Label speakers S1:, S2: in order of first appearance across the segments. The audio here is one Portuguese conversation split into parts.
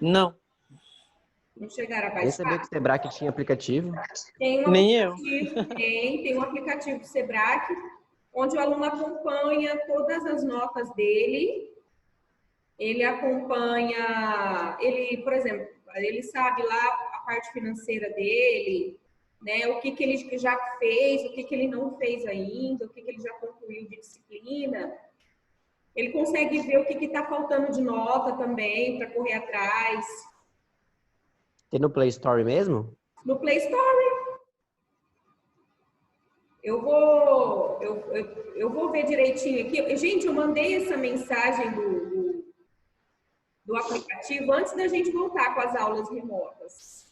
S1: Não,
S2: Não chegaram a
S3: Nem sabia
S2: baixar?
S3: que o Sebrae tinha aplicativo.
S2: Tem um
S1: nem eu.
S2: aplicativo, tem um aplicativo do Sebrae, onde o aluno acompanha todas as notas dele. Ele acompanha, ele, por exemplo, ele sabe lá a parte financeira dele, né? O que que ele já fez, o que que ele não fez ainda, o que que ele já concluiu de disciplina. Ele consegue ver o que está faltando de nota também, para correr atrás.
S3: Tem no Play Store mesmo?
S2: No Play Store. Eu vou ver direitinho aqui. Gente, eu mandei essa mensagem do aplicativo antes da gente voltar com as aulas remotas.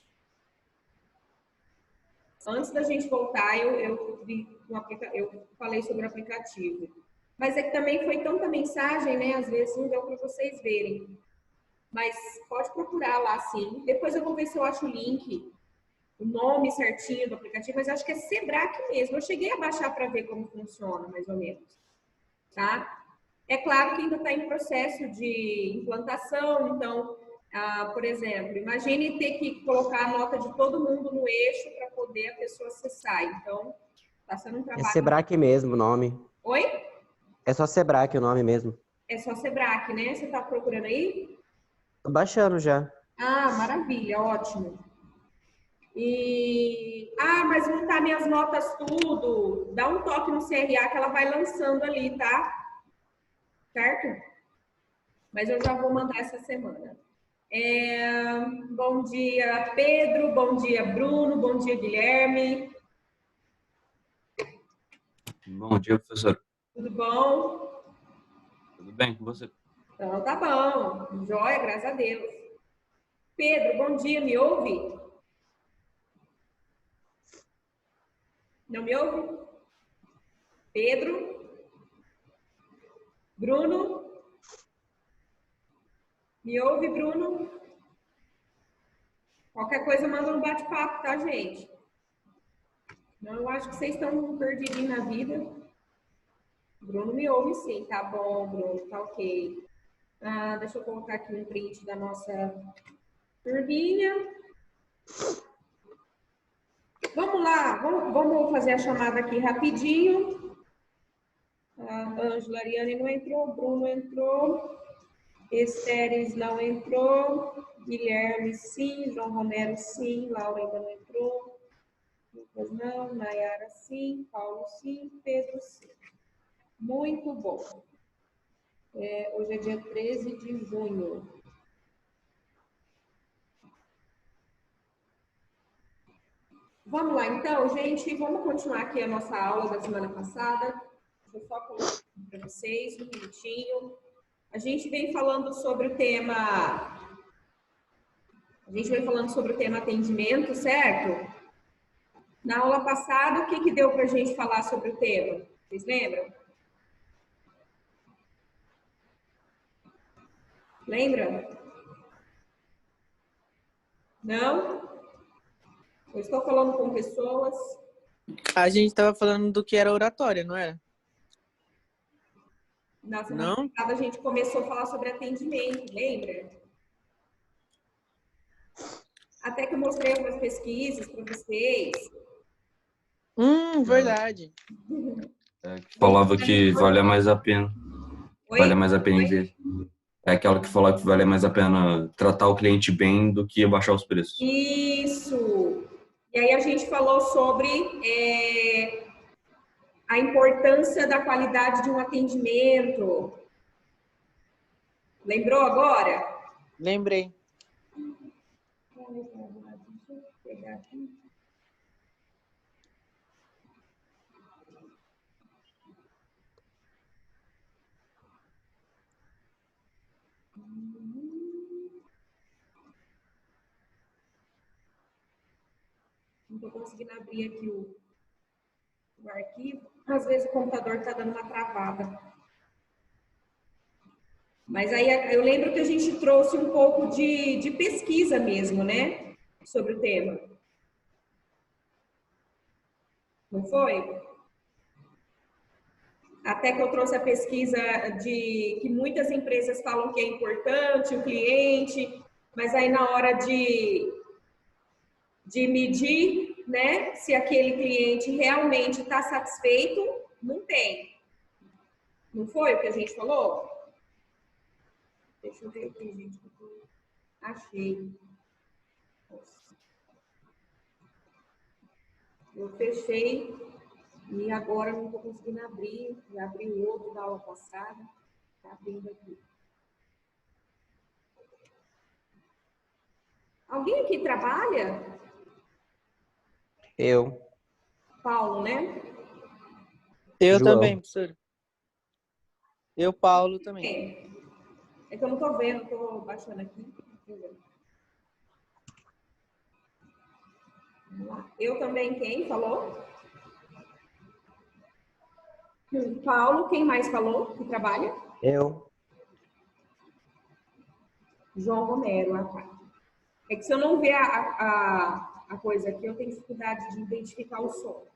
S2: Antes da gente voltar, eu falei sobre o aplicativo. Mas é que também foi tanta mensagem, né? Às vezes não deu para vocês verem. Mas pode procurar lá, sim. Depois eu vou ver se eu acho o link, o nome certinho do aplicativo, mas acho que é Sebrae mesmo. Eu cheguei a baixar para ver como funciona, mais ou menos. Tá? É claro que ainda está em processo de implantação, então, por exemplo, imagine ter que colocar a nota de todo mundo no eixo para poder a pessoa acessar. Então, está sendo um trabalho...
S3: É Sebrae mesmo o nome.
S2: Oi?
S3: É só Sebrae o nome mesmo.
S2: É só Sebrae, né? Você está procurando aí?
S3: Tô baixando já.
S2: Ah, maravilha, ótimo. Mas não tá minhas notas tudo. Dá um toque no CRA que ela vai lançando ali, tá? Certo? Mas eu já vou mandar essa semana. Bom dia, Pedro. Bom dia, Bruno. Bom dia, Guilherme.
S4: Bom dia, professor.
S2: Tudo bom?
S4: Tudo bem com você?
S2: Então tá bom. Joia, graças a Deus. Pedro, bom dia. Me ouve? Não me ouve? Pedro? Bruno? Me ouve, Bruno? Qualquer coisa, manda um bate-papo, tá, gente? Não, eu acho que vocês estão perdidinhos na vida. Bruno me ouve sim, tá bom, Bruno, tá ok. Deixa eu colocar aqui um print da nossa turminha. Vamos lá, vamos fazer a chamada aqui rapidinho. A Ângela Ariane não entrou, Bruno entrou, Estéres não entrou, Guilherme sim, João Romero sim, Laura ainda não entrou, Lucas não, Nayara sim, Paulo sim, Pedro sim. Muito bom. Hoje é dia 13 de junho. Vamos lá, então, gente, vamos continuar aqui a nossa aula da semana passada. Deixa eu só colocar para vocês um minutinho. A gente vem falando sobre o tema... atendimento, certo? Na aula passada, o que deu para a gente falar sobre o tema? Vocês lembram? Lembram? Não? Eu estou falando com pessoas.
S1: A gente estava falando do que era oratória, não era?
S2: Na semana passada a gente começou a falar sobre atendimento, lembra? Até que eu mostrei algumas pesquisas para vocês.
S1: Verdade.
S4: Falava que vale mais a pena.
S2: Oi?
S4: Vale mais a pena ver. É aquela que fala que vale mais a pena tratar o cliente bem do que baixar os preços.
S2: Isso! E aí a gente falou sobre a importância da qualidade de um atendimento. Lembrou agora?
S1: Lembrei.
S2: Deixa eu pegar aqui. Não estou conseguindo abrir aqui o arquivo. Às vezes o computador está dando uma travada. Mas aí eu lembro que a gente trouxe um pouco de pesquisa mesmo, né? Sobre o tema. Não foi? Até que eu trouxe a pesquisa de que muitas empresas falam que é importante o cliente, mas aí na hora de medir, né, se aquele cliente realmente está satisfeito, não tem. Não foi o que a gente falou? Deixa eu ver aqui, gente. Achei. Eu fechei e agora não estou conseguindo abrir. Já abri o outro da aula passada. Está abrindo aqui. Alguém aqui trabalha?
S3: Eu.
S2: Paulo, né?
S1: Eu
S3: João.
S1: também, professor. Eu, Paulo, também.
S2: É que eu não estou vendo, estou baixando aqui. Vamos lá. Eu também, quem falou? Paulo, quem mais falou que trabalha?
S3: Eu.
S2: João Romero, é que se eu não ver a coisa aqui, eu tenho dificuldade de identificar o som.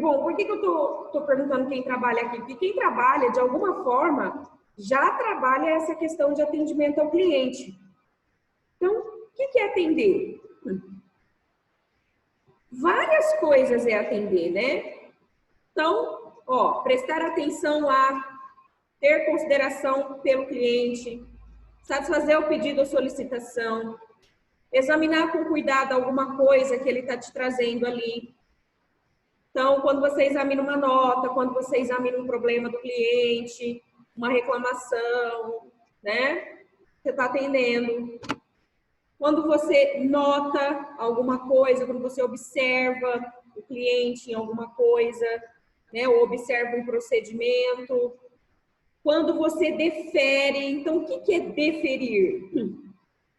S2: Bom, por que eu tô perguntando quem trabalha aqui? Porque quem trabalha, de alguma forma, já trabalha essa questão de atendimento ao cliente. Então, o que é atender? Várias coisas é atender, né? Então, prestar atenção a ter consideração pelo cliente, satisfazer o pedido ou solicitação, examinar com cuidado alguma coisa que ele está te trazendo ali. Então, quando você examina uma nota, quando você examina um problema do cliente, uma reclamação, né? Você está atendendo. Quando você nota alguma coisa, quando você observa o cliente em alguma coisa, né? Ou observa um procedimento. Quando você defere, então o que é deferir?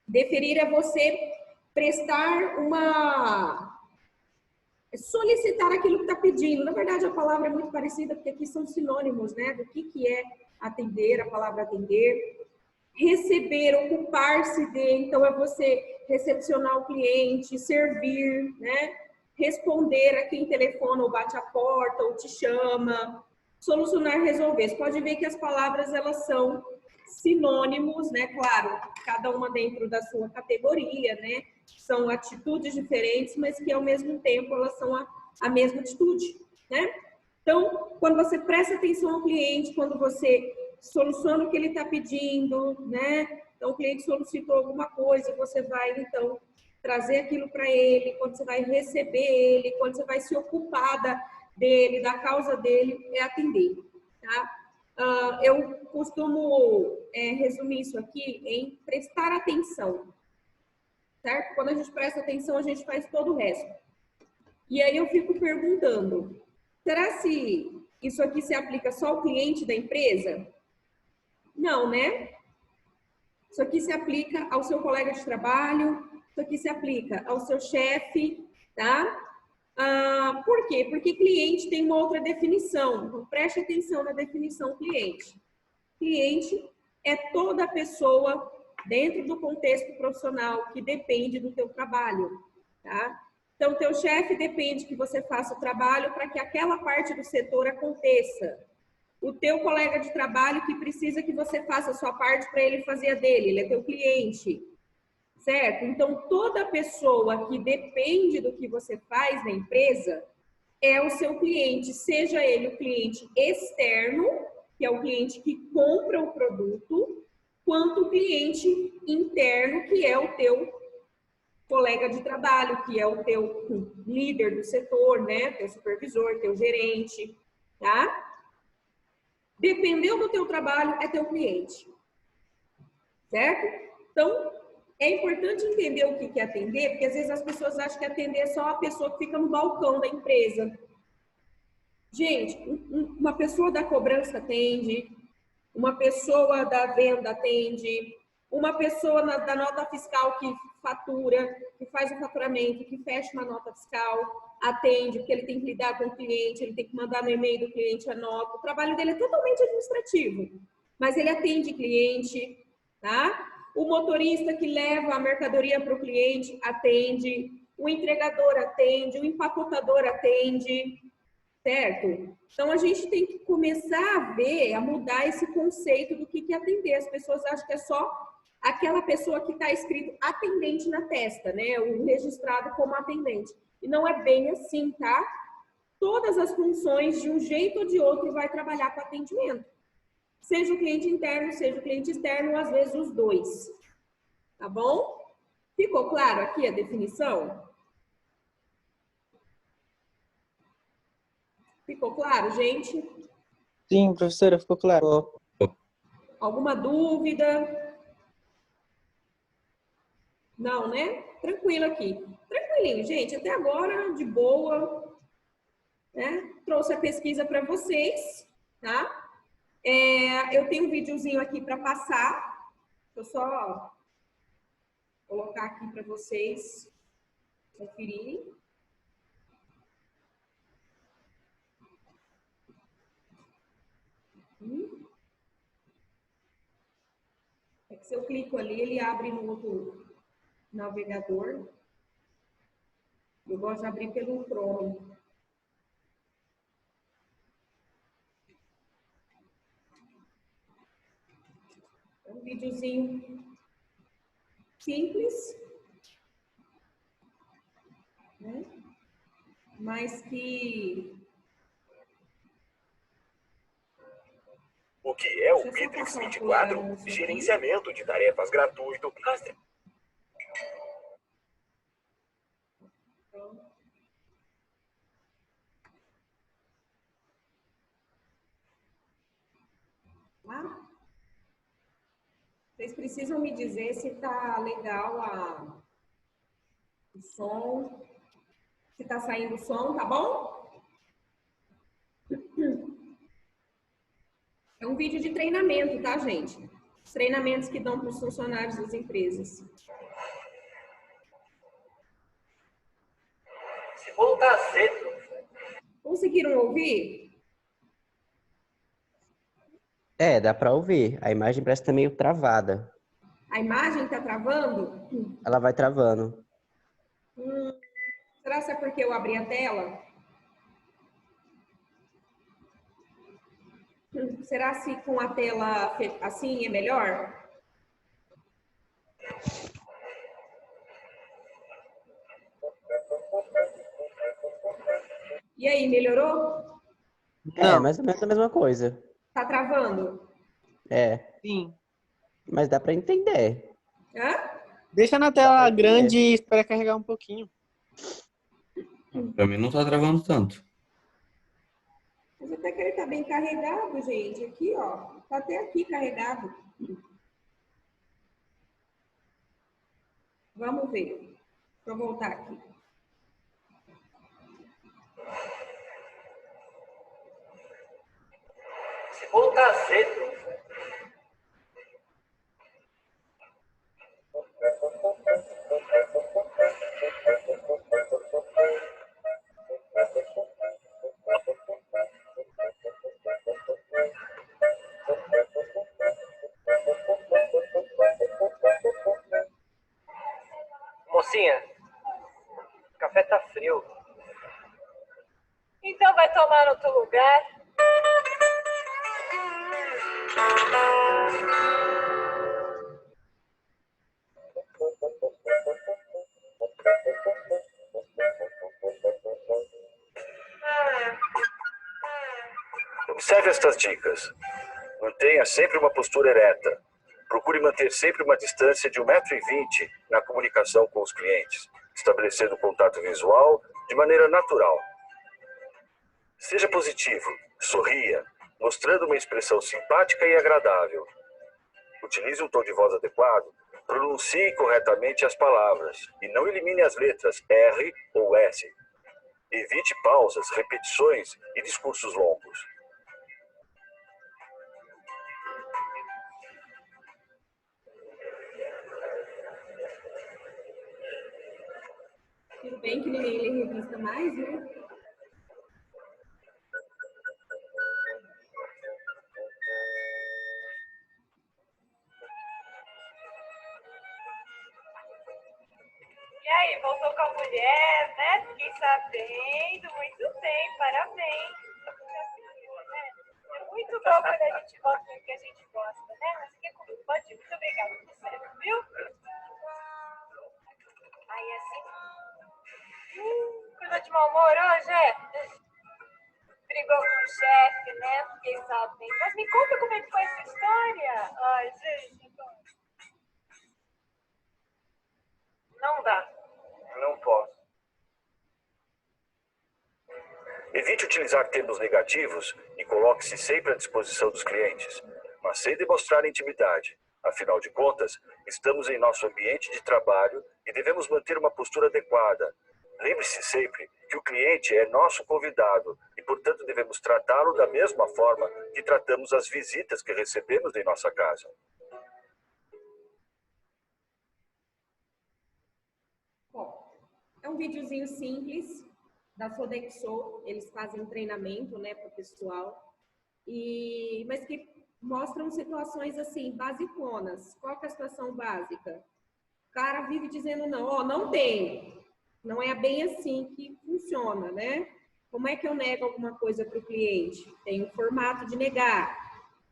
S2: Deferir é você prestar solicitar aquilo que está pedindo. Na verdade, a palavra é muito parecida, porque aqui são sinônimos, né? Do que é atender, a palavra atender. Receber, ocupar-se de, então é você recepcionar o cliente, servir, né? Responder a quem telefona ou bate a porta ou te chama. Solucionar, resolver. Você pode ver que as palavras, elas são sinônimos, né? Claro, cada uma dentro da sua categoria, né? São atitudes diferentes, mas que ao mesmo tempo elas são a mesma atitude, né? Então, quando você presta atenção ao cliente, quando você soluciona o que ele está pedindo, né? Então, o cliente solicitou alguma coisa, você vai, então, trazer aquilo para ele, quando você vai receber ele, quando você vai se ocupar dele, da causa dele, é atender, tá? Eu costumo resumir isso aqui em prestar atenção, certo? Quando a gente presta atenção, a gente faz todo o resto. E aí eu fico perguntando, será se isso aqui se aplica só ao cliente da empresa? Não, né? Isso aqui se aplica ao seu colega de trabalho, isso aqui se aplica ao seu chefe, tá? Por quê? Porque cliente tem uma outra definição. Então, preste atenção na definição cliente. Cliente é toda pessoa dentro do contexto profissional que depende do teu trabalho, tá? Então, teu chefe depende que você faça o trabalho para que aquela parte do setor aconteça. O teu colega de trabalho que precisa que você faça a sua parte para ele fazer a dele, ele é teu cliente, certo? Então, toda pessoa que depende do que você faz na empresa é o seu cliente, seja ele o cliente externo, que é o cliente que compra o produto, quanto o cliente interno, que é o teu colega de trabalho, que é o teu líder do setor, né? Teu supervisor, teu gerente, tá? Dependendo do teu trabalho, é teu cliente, certo? Então, é importante entender o que é atender, porque às vezes as pessoas acham que atender é só a pessoa que fica no balcão da empresa. Gente, uma pessoa da cobrança atende, uma pessoa da venda atende, uma pessoa da nota fiscal que fatura, que faz o faturamento, que fecha uma nota fiscal, atende, porque ele tem que lidar com o cliente, ele tem que mandar no e-mail do cliente a nota. O trabalho dele é totalmente administrativo, mas ele atende cliente, tá? O motorista que leva a mercadoria para o cliente atende, o entregador atende, o empacotador atende, certo? Então, a gente tem que começar a mudar esse conceito do que é atender. As pessoas acham que é só aquela pessoa que está escrito atendente na testa, né? O registrado como atendente. E não é bem assim, tá? Todas as funções, de um jeito ou de outro, vai trabalhar com atendimento. Seja o cliente interno, seja o cliente externo, ou às vezes os dois. Tá bom? Ficou claro aqui a definição? Ficou claro, gente?
S1: Sim, professora, ficou claro.
S2: Alguma dúvida? Não, né? Tranquilo aqui. Tranquilinho, gente. Até agora, de boa. Né? Trouxe a pesquisa para vocês, tá? Eu tenho um videozinho aqui para passar. Vou só colocar aqui para vocês conferirem. É que se eu clico ali, ele abre no outro navegador. Eu gosto de abrir pelo Chrome. É um videozinho simples, né? Mas que...
S5: O que é o
S2: Deixa eu só
S5: Bitrix
S2: passar o
S5: 24?
S2: plano aqui.
S5: Gerenciamento de tarefas gratuito.
S2: Tá? Vocês precisam me dizer se tá legal o som, se tá saindo o som, tá bom? É um vídeo de treinamento, tá, gente? Os treinamentos que dão para os funcionários das empresas.
S5: Se voltar cedo.
S2: Conseguiram ouvir?
S3: É, dá pra ouvir. A imagem parece que tá meio travada.
S2: A imagem tá travando?
S3: Ela vai travando.
S2: Será que é porque eu abri a tela? Será se com a tela assim é melhor? E aí, melhorou?
S3: É,
S1: Não,
S3: mais ou menos a mesma coisa.
S2: Tá travando?
S3: É,
S1: sim.
S3: mas dá pra entender.
S2: Hã?
S1: Deixa na tela grande e espera carregar um pouquinho.
S4: Pra mim não tá travando tanto.
S2: Mas até que ele tá bem carregado, gente. Aqui, ó. Tá até aqui carregado. Vamos ver. Deixa eu voltar aqui.
S5: Se voltar cedo. Mocinha, o café tá frio.
S6: Então vai tomar no teu lugar.
S5: Observe estas dicas. Mantenha sempre uma postura ereta. Procure manter sempre uma distância de 1,20 m na comunicação com os clientes, estabelecendo contato visual de maneira natural. Seja positivo, sorria, mostrando uma expressão simpática e agradável. Utilize um tom de voz adequado, pronuncie corretamente as palavras e não elimine as letras R ou S. Evite pausas, repetições e discursos longos.
S2: Tudo bem que ninguém lê revista mais, né?
S6: E aí, voltou com a mulher, né? Fiquei sabendo. Muito bem, parabéns. É muito bom quando a gente volta no que a gente gosta, né? Mas fiquei com... Pode ir, muito obrigada. Tudo certo. mau humor hoje, brigou com o chefe, né? Fiquei sabendo. Mas me conta como é que foi essa história. Ai, gente, não dá.
S5: Não posso. Evite utilizar termos negativos e coloque-se sempre à disposição dos clientes, mas sem demonstrar intimidade. Afinal de contas, estamos em nosso ambiente de trabalho e devemos manter uma postura adequada. Lembre-se sempre que o cliente é nosso convidado e, portanto, devemos tratá-lo da mesma forma que tratamos as visitas que recebemos em nossa casa.
S2: Bom, é um videozinho simples da Sodexo, eles fazem um treinamento, né, para o pessoal, mas que mostram situações assim, basiconas. Qual que é a situação básica? O cara vive dizendo não, ó, não tem. Não é bem assim que funciona, né? Como é que eu nego alguma coisa para o cliente? Tem um formato de negar.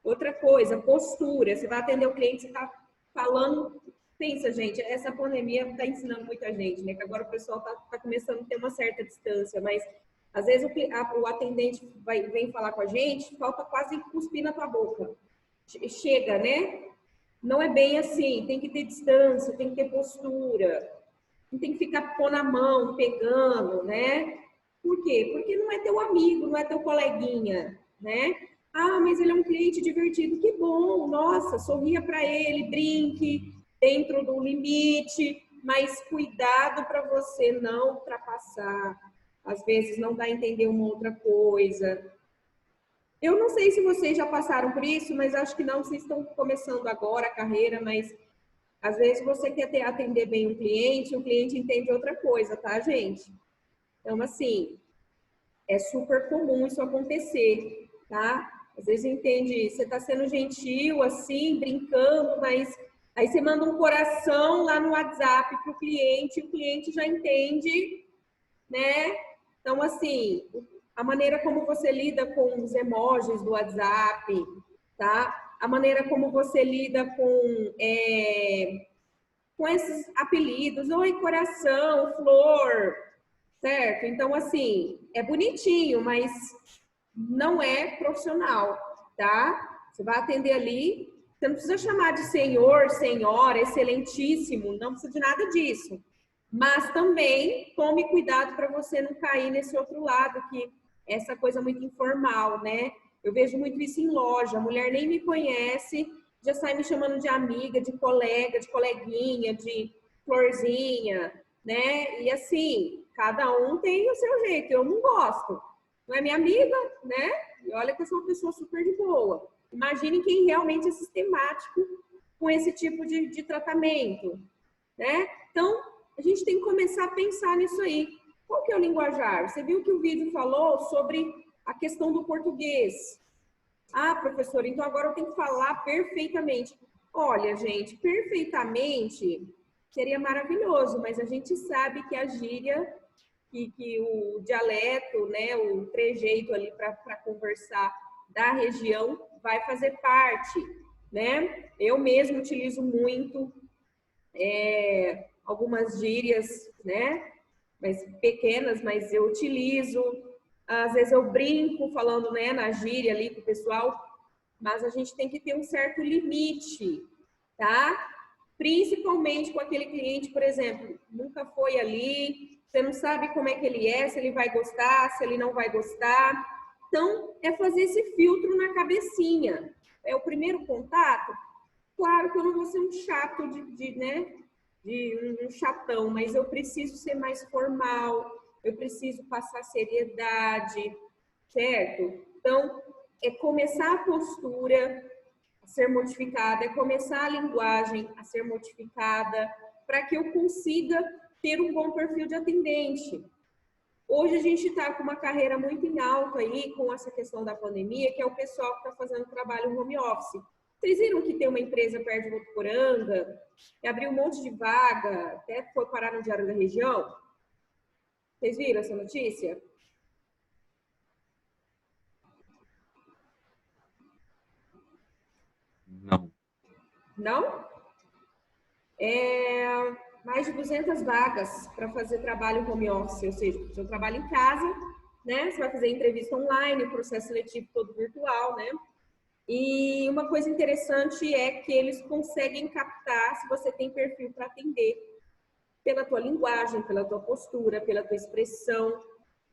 S2: Outra coisa, postura. Você vai atender o cliente, você está falando. Pensa, gente, essa pandemia está ensinando muita gente, né? Que agora o pessoal está começando a ter uma certa distância, mas às vezes o atendente vem falar com a gente, falta quase cuspir na tua boca. Chega, né? Não é bem assim, tem que ter distância, tem que ter postura, não tem que ficar pôr na mão, pegando, né? Por quê? Porque não é teu amigo, não é teu coleguinha, né? Ah, mas ele é um cliente divertido, que bom, nossa, sorria para ele, brinque dentro do limite, mas cuidado para você não ultrapassar, às vezes não dá a entender uma outra coisa. Eu não sei se vocês já passaram por isso, mas acho que não, vocês estão começando agora a carreira, mas às vezes você quer atender bem um cliente, o cliente entende outra coisa, tá, gente? Então, assim, é super comum isso acontecer, tá? Às vezes entende, você tá sendo gentil, assim, brincando, mas aí você manda um coração lá no WhatsApp pro cliente, o cliente já entende, né? Então, assim, a maneira como você lida com os emojis do WhatsApp, tá? A maneira como você lida com esses apelidos, oi, coração, flor, certo? Então, assim, é bonitinho, mas não é profissional, tá? Você vai atender ali, você não precisa chamar de senhor, senhora, excelentíssimo, não precisa de nada disso. Mas também tome cuidado para você não cair nesse outro lado, que é essa coisa muito informal, né? Eu vejo muito isso em loja, a mulher nem me conhece, já sai me chamando de amiga, de colega, de coleguinha, de florzinha, né? E assim, cada um tem o seu jeito, eu não gosto. Não é minha amiga, né? E olha que eu sou uma pessoa super de boa. Imagine quem realmente é sistemático com esse tipo de tratamento, né? Então, a gente tem que começar a pensar nisso aí. Qual que é o linguajar? Você viu que o vídeo falou sobre a questão do português. Ah, professor, então agora eu tenho que falar perfeitamente. Olha, gente, perfeitamente seria maravilhoso, mas a gente sabe que a gíria, que o dialeto, né, o trejeito ali para conversar da região vai fazer parte, né? Eu mesmo utilizo muito algumas gírias, né? Mas pequenas, mas eu utilizo. Às vezes eu brinco falando, né, na gíria ali com o pessoal, mas a gente tem que ter um certo limite, tá? Principalmente com aquele cliente, por exemplo, nunca foi ali, você não sabe como é que ele é, se ele vai gostar, se ele não vai gostar. Então, é fazer esse filtro na cabecinha. É o primeiro contato. Claro que eu não vou ser um chato né? Um chatão, mas eu preciso ser mais formal, eu preciso passar seriedade, certo? Então, é começar a postura a ser modificada, é começar a linguagem a ser modificada, para que eu consiga ter um bom perfil de atendente. Hoje a gente está com uma carreira muito em alta aí, com essa questão da pandemia, que é o pessoal que está fazendo trabalho home office. Vocês viram que tem uma empresa perto de Votuporanga, que abriu um monte de vaga, até foi parar no Diário da Região? Vocês viram essa notícia?
S4: Não.
S2: Não? mais de 200 vagas para fazer trabalho home office, ou seja, eu trabalho em casa, né? Você vai fazer entrevista online, o processo seletivo todo virtual, né? E uma coisa interessante é que eles conseguem captar se você tem perfil para atender pela tua linguagem, pela tua postura, pela tua expressão,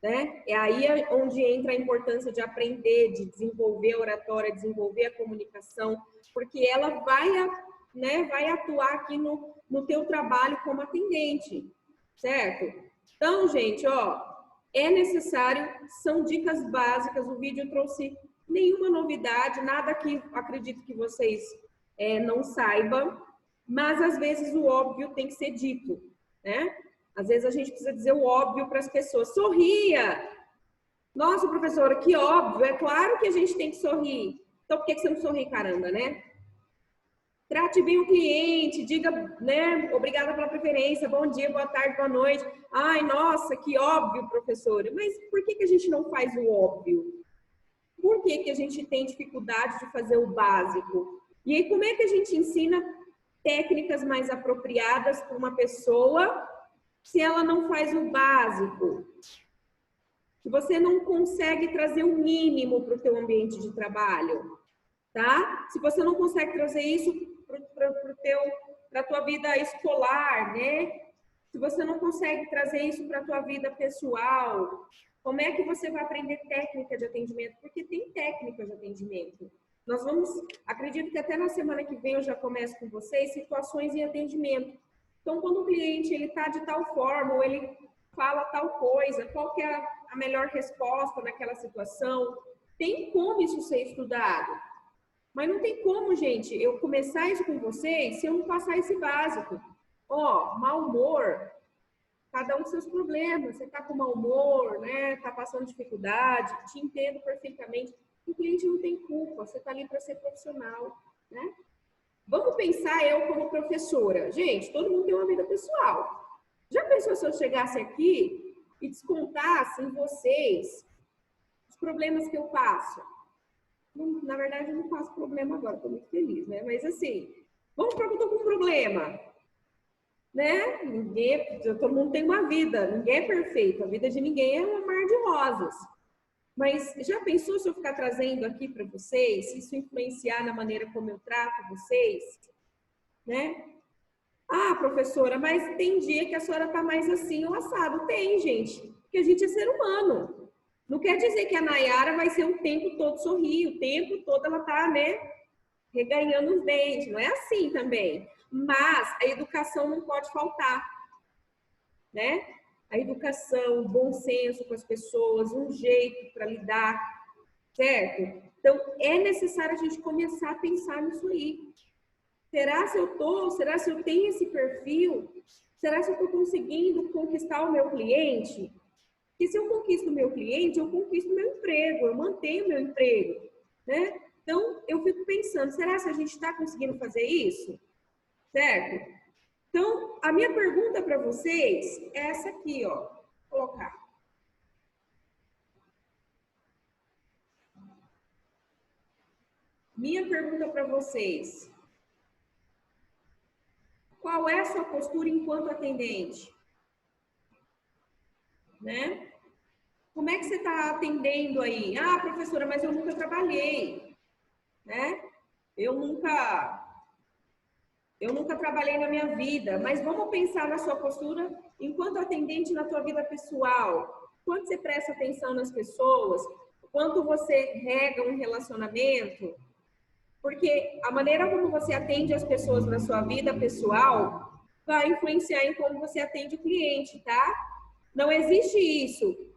S2: né? É aí onde entra a importância de aprender, de desenvolver a oratória, desenvolver a comunicação, porque ela vai atuar aqui no teu trabalho como atendente, certo? Então, gente, ó, é necessário, são dicas básicas, o vídeo trouxe nenhuma novidade, nada que acredito que vocês não saibam, mas às vezes o óbvio tem que ser dito, né? Às vezes a gente precisa dizer o óbvio para as pessoas. Sorria! Nossa, professora, que óbvio, é claro que a gente tem que sorrir. Então, por que você não sorri, caramba, né? Trate bem o cliente, diga, né, obrigada pela preferência, bom dia, boa tarde, boa noite. Ai, nossa, que óbvio, professora. Mas por que a gente não faz o óbvio? Por que a gente tem dificuldade de fazer o básico? E aí, como é que a gente ensina técnicas mais apropriadas para uma pessoa se ela não faz o básico? Se você não consegue trazer o mínimo para o teu ambiente de trabalho, tá? Se você não consegue trazer isso para a tua vida escolar, né? Se você não consegue trazer isso para a tua vida pessoal, como é que você vai aprender técnica de atendimento? Porque tem técnicas de atendimento. Nós vamos, acredito que até na semana que vem eu já começo com vocês, situações em atendimento. Então, quando o cliente ele está de tal forma, ou ele fala tal coisa, qual que é a melhor resposta naquela situação? Tem como isso ser estudado. Mas não tem como, gente, eu começar isso com vocês se eu não passar esse básico. Ó, mau humor, cada um com seus problemas. Você tá com mau humor, né? Tá passando dificuldade, te entendo perfeitamente. O cliente não tem culpa, você tá ali para ser profissional, né? Vamos pensar eu como professora. Gente, todo mundo tem uma vida pessoal. Já pensou se eu chegasse aqui e descontasse em vocês os problemas que eu passo? Na verdade, eu não faço problema agora, estou muito feliz, né? Mas assim, vamos para que eu estou com um problema, né? Todo mundo tem uma vida, ninguém é perfeito, a vida de ninguém é um mar de rosas. Mas já pensou se eu ficar trazendo aqui para vocês, se isso influenciar na maneira como eu trato vocês, né? Ah, professora, mas tem dia que a senhora está mais assim ou assado. Tem, gente, porque a gente é ser humano. Não quer dizer que a Nayara vai ser o tempo todo sorrir, o tempo todo ela tá, né, reganhando os dentes. Não é assim também. Mas a educação não pode faltar, né? A educação, o bom senso com as pessoas, um jeito para lidar, certo? Então, é necessário a gente começar a pensar nisso aí. Será se eu tô? Será se eu tenho esse perfil? Será se eu estou conseguindo conquistar o meu cliente? Porque se eu conquisto o meu cliente, eu conquisto o meu emprego, eu mantenho o meu emprego, né? Então, eu fico pensando, será que a gente está conseguindo fazer isso? Certo? Então, a minha pergunta para vocês é essa aqui, ó. Vou colocar. Minha pergunta para vocês. Qual é a sua postura enquanto atendente? Né? Como é que você está atendendo aí? Ah, professora, mas eu nunca trabalhei, né? Eu nunca trabalhei na minha vida, mas vamos pensar na sua postura enquanto atendente na tua vida pessoal. Quanto você presta atenção nas pessoas? Quanto você rega um relacionamento? Porque a maneira como você atende as pessoas na sua vida pessoal vai influenciar em como você atende o cliente, tá? Não existe isso.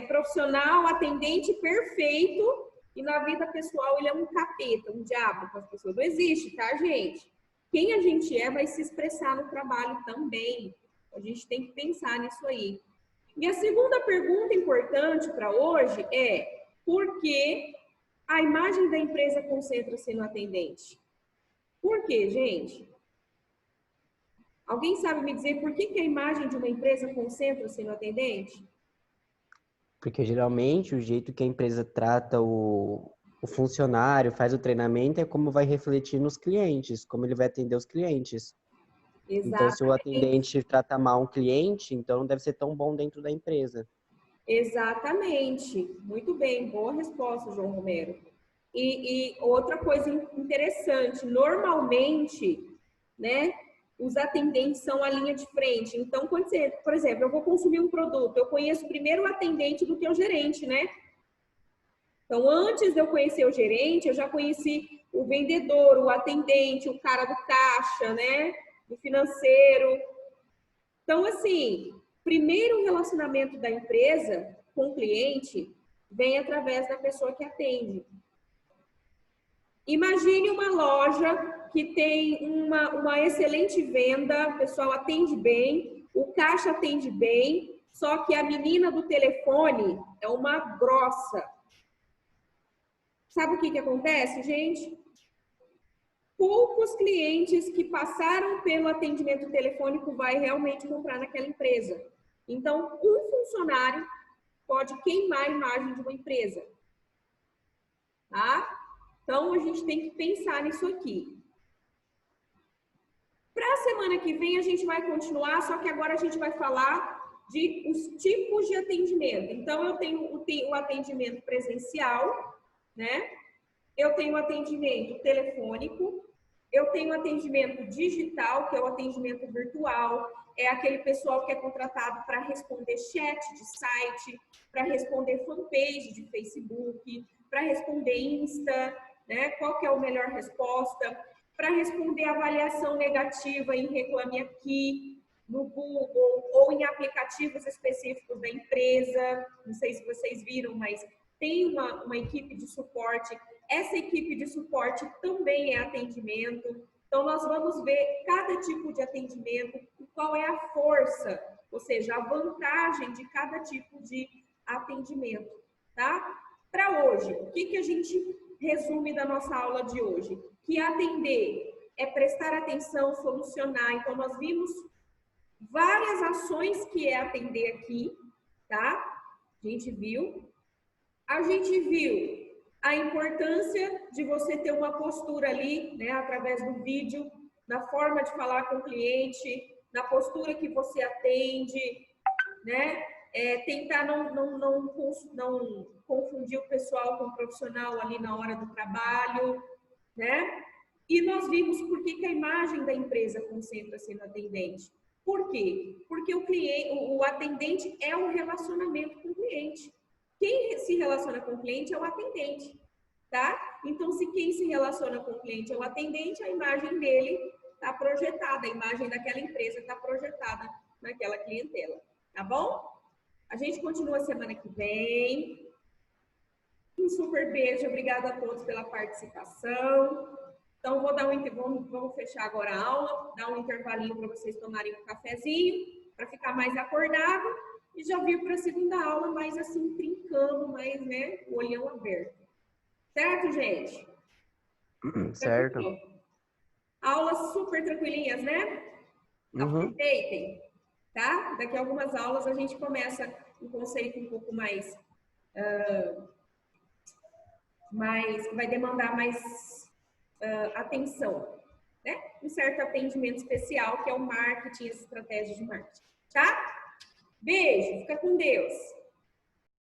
S2: Profissional, atendente perfeito e na vida pessoal ele é um capeta, um diabo com as pessoas. Não existe, tá, gente? Quem a gente é vai se expressar no trabalho também. A gente tem que pensar nisso aí. E a segunda pergunta importante para hoje é: por que a imagem da empresa concentra-se no atendente? Por quê, gente? Alguém sabe me dizer por que a imagem de uma empresa concentra-se no atendente?
S3: Porque geralmente o jeito que a empresa trata o funcionário, faz o treinamento, é como vai refletir nos clientes, como ele vai atender os clientes. Então, se o atendente trata mal um cliente, então não deve ser tão bom dentro da empresa.
S2: Exatamente. Muito bem, boa resposta, João Romero. E outra coisa interessante, normalmente, né, os atendentes são a linha de frente. Então, quando você, por exemplo, eu vou consumir um produto, eu conheço primeiro o atendente do que o gerente, né? Então, antes de eu conhecer o gerente, eu já conheci o vendedor, o atendente, o cara do caixa, né? Do financeiro. Então, assim, primeiro o relacionamento da empresa com o cliente vem através da pessoa que atende. Imagine uma loja que tem uma excelente venda, o pessoal atende bem, o caixa atende bem, só que a menina do telefone é uma grossa. Sabe o que acontece, gente? Poucos clientes que passaram pelo atendimento telefônico vai realmente comprar naquela empresa. Então, um funcionário pode queimar a imagem de uma empresa. Tá? Então, a gente tem que pensar nisso aqui. Para a semana que vem, a gente vai continuar, só que agora a gente vai falar de os tipos de atendimento. Então, eu tenho o atendimento presencial, né? Eu tenho o atendimento telefônico, eu tenho o atendimento digital, que é o atendimento virtual, é aquele pessoal que é contratado para responder chat de site, para responder fanpage de Facebook, para responder Insta, né? Qual que é a melhor resposta? Para responder avaliação negativa em Reclame Aqui, no Google, ou em aplicativos específicos da empresa. Não sei se vocês viram, mas tem uma equipe de suporte. Essa equipe de suporte também é atendimento. Então, nós vamos ver cada tipo de atendimento, qual é a força, ou seja, a vantagem de cada tipo de atendimento, tá? Para hoje, o que a gente resume da nossa aula de hoje? Que atender é prestar atenção, solucionar. Então, nós vimos várias ações que é atender aqui, tá? A gente viu a importância de você ter uma postura ali, né, através do vídeo, na forma de falar com o cliente, na postura que você atende, né? Tentar não confundir o pessoal com o profissional ali na hora do trabalho, né? E nós vimos por que a imagem da empresa concentra-se no atendente. Por quê? Porque o atendente é um relacionamento com o cliente. Quem se relaciona com o cliente é o atendente, tá? Então, se quem se relaciona com o cliente é o atendente, a imagem dele está projetada, a imagem daquela empresa está projetada naquela clientela, tá bom? A gente continua semana que vem. Um super beijo, obrigada a todos pela participação. Então, vamos fechar agora a aula, dar um intervalinho para vocês tomarem um cafezinho, para ficar mais acordado, e já vir para a segunda aula mais assim, trincando, mais, né, o olhão aberto. Certo, gente?
S3: Certo.
S2: Aulas super tranquilinhas, né? Aproveitem, tá? Daqui a algumas aulas a gente começa um conceito um pouco mais que vai demandar mais atenção, né? Um certo atendimento especial, que é o marketing, as estratégias de marketing, tá? Beijo, fica com Deus!